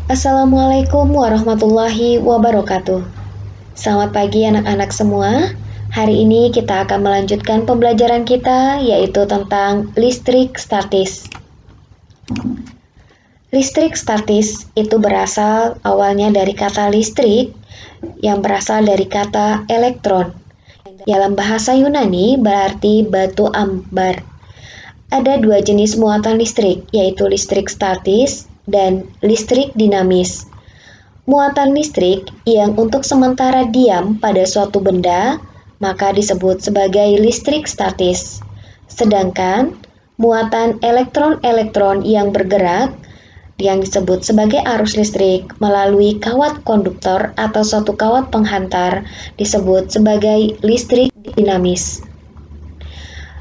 Assalamualaikum warahmatullahi wabarakatuh. Selamat pagi anak-anak semua. Hari ini kita akan melanjutkan pembelajaran kita, yaitu tentang listrik statis. Listrik statis itu berasal awalnya dari kata listrik yang berasal dari kata elektron. Dalam bahasa Yunani berarti batu ambar. Ada dua jenis muatan listrik, yaitu listrik statis dan listrik dinamis. Muatan listrik yang untuk sementara diam pada suatu benda, maka disebut sebagai listrik statis. Sedangkan muatan elektron-elektron yang bergerak, yang disebut sebagai arus listrik melalui kawat konduktor atau suatu kawat penghantar, disebut sebagai listrik dinamis.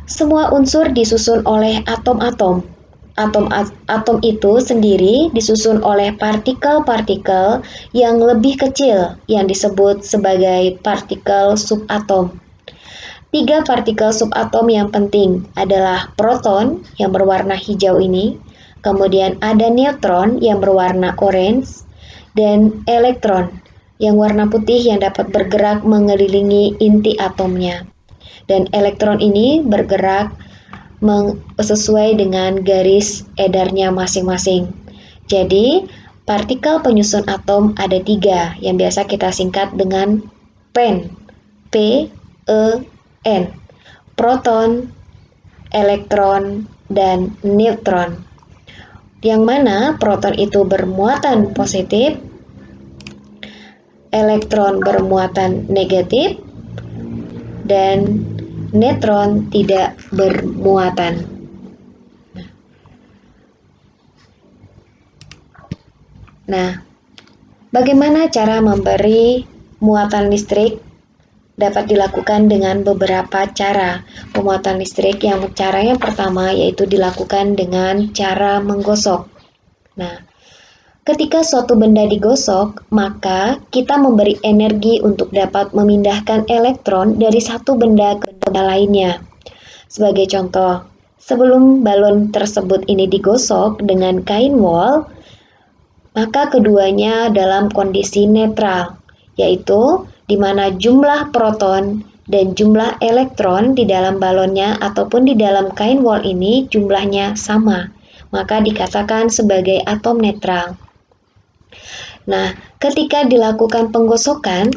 Semua unsur disusun oleh atom-atom. Atom itu sendiri disusun oleh partikel-partikel yang lebih kecil yang disebut sebagai partikel subatom. 3 partikel subatom yang penting adalah proton yang berwarna hijau ini, kemudian ada neutron yang berwarna orange, dan elektron yang warna putih yang dapat bergerak mengelilingi inti atomnya. Dan elektron ini bergerak sesuai dengan garis edarnya masing-masing. Jadi, partikel penyusun atom ada 3 yang biasa kita singkat dengan PEN. P-E-N. Proton, elektron, dan neutron. Yang mana proton itu bermuatan positif, elektron bermuatan negatif, dan neutron tidak bermuatan. Nah, bagaimana cara memberi muatan listrik? Dapat dilakukan dengan beberapa cara. Pemuatan listrik cara yang pertama yaitu dilakukan dengan cara menggosok. Nah, ketika suatu benda digosok, maka kita memberi energi untuk dapat memindahkan elektron dari satu benda ke benda lainnya. Sebagai contoh, sebelum balon tersebut ini digosok dengan kain wol, maka keduanya dalam kondisi netral, yaitu di mana jumlah proton dan jumlah elektron di dalam balonnya ataupun di dalam kain wol ini jumlahnya sama, maka dikatakan sebagai atom netral. Nah, ketika dilakukan penggosokan,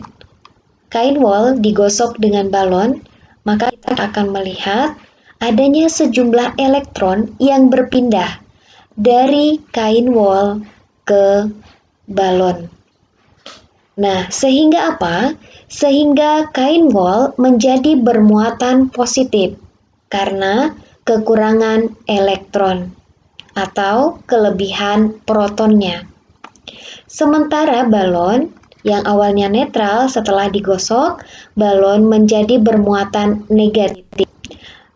kain wol digosok dengan balon, maka kita akan melihat adanya sejumlah elektron yang berpindah dari kain wol ke balon. Nah, sehingga apa? Sehingga kain wol menjadi bermuatan positif karena kekurangan elektron atau kelebihan protonnya. Sementara balon yang awalnya netral setelah digosok, balon menjadi bermuatan negatif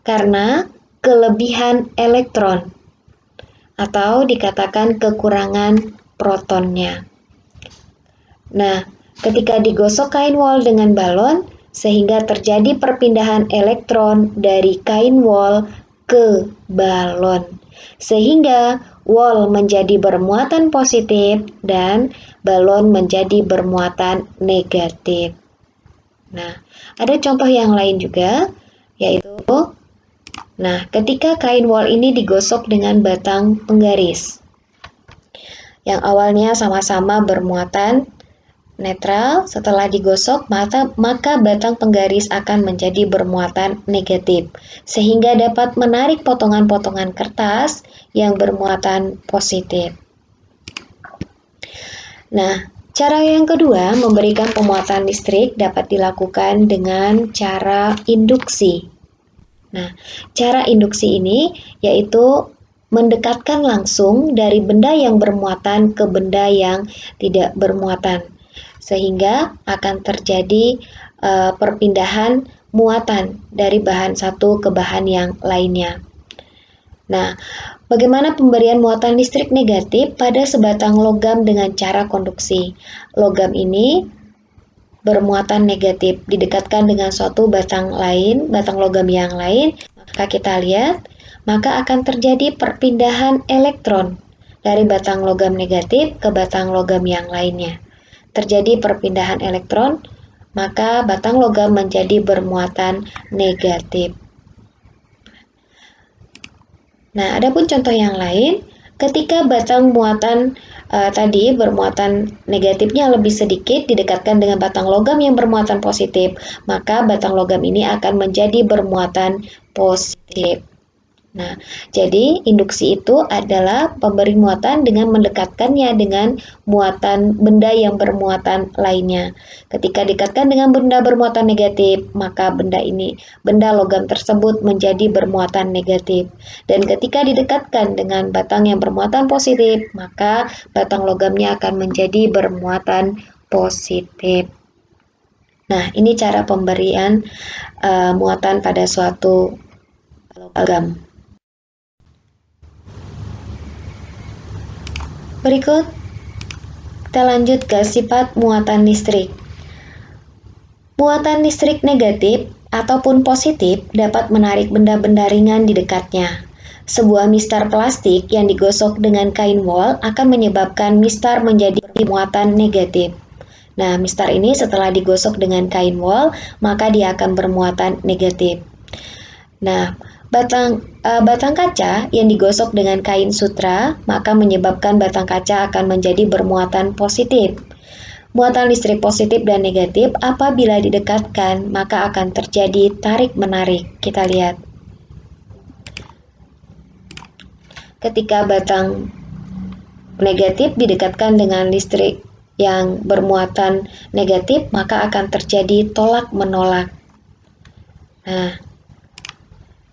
karena kelebihan elektron atau dikatakan kekurangan protonnya. Nah, ketika digosok kain wol dengan balon, sehingga terjadi perpindahan elektron dari kain wol ke balon, sehingga wol menjadi bermuatan positif dan balon menjadi bermuatan negatif. Nah, ada contoh yang lain juga, yaitu ketika kain wol ini digosok dengan batang penggaris yang awalnya sama-sama bermuatan netral, setelah digosok maka batang penggaris akan menjadi bermuatan negatif, sehingga dapat menarik potongan-potongan kertas yang bermuatan positif. Nah, cara yang kedua memberikan pemuatan listrik dapat dilakukan dengan cara induksi. Nah, cara induksi ini yaitu mendekatkan langsung dari benda yang bermuatan ke benda yang tidak bermuatan, sehingga akan terjadi perpindahan muatan dari bahan satu ke bahan yang lainnya. Nah, bagaimana pemberian muatan listrik negatif pada sebatang logam dengan cara konduksi? Logam ini bermuatan negatif didekatkan dengan suatu batang logam yang lain, maka kita lihat, maka akan terjadi perpindahan elektron dari batang logam negatif ke batang logam yang lainnya. Terjadi perpindahan elektron, maka batang logam menjadi bermuatan negatif. Nah, ada pun contoh yang lain, ketika batang muatan tadi bermuatan negatifnya lebih sedikit didekatkan dengan batang logam yang bermuatan positif, maka batang logam ini akan menjadi bermuatan positif. Nah, jadi induksi itu adalah pemberi muatan dengan mendekatkannya dengan muatan benda yang bermuatan lainnya. Ketika dikatkan dengan benda bermuatan negatif, maka benda logam tersebut menjadi bermuatan negatif. Dan ketika didekatkan dengan batang yang bermuatan positif, maka batang logamnya akan menjadi bermuatan positif. Nah, ini cara pemberian muatan pada suatu logam. Berikut, kita lanjut ke sifat muatan listrik. Muatan listrik negatif ataupun positif dapat menarik benda-benda ringan di dekatnya. Sebuah mistar plastik yang digosok dengan kain wol akan menyebabkan mistar menjadi muatan negatif. Nah, mistar ini setelah digosok dengan kain wol, maka dia akan bermuatan negatif. Nah, batang kaca yang digosok dengan kain sutra, maka menyebabkan batang kaca akan menjadi bermuatan positif. Muatan listrik positif dan negatif apabila didekatkan, maka akan terjadi tarik-menarik. Kita lihat. Ketika batang negatif didekatkan dengan listrik yang bermuatan negatif, maka akan terjadi tolak-menolak. Nah,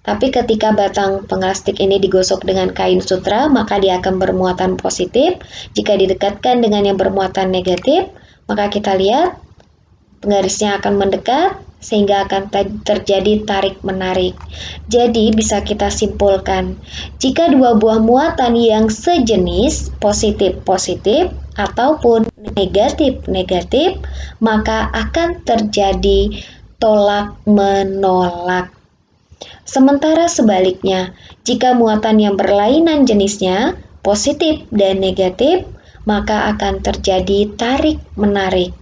tapi ketika batang penglastik ini digosok dengan kain sutra, maka dia akan bermuatan positif. Jika didekatkan dengan yang bermuatan negatif, maka kita lihat penggarisnya akan mendekat sehingga akan terjadi tarik-menarik. Jadi bisa kita simpulkan, jika dua buah muatan yang sejenis positif-positif ataupun negatif-negatif, maka akan terjadi tolak-menolak. Sementara sebaliknya, jika muatan yang berlainan jenisnya, positif dan negatif, maka akan terjadi tarik-menarik.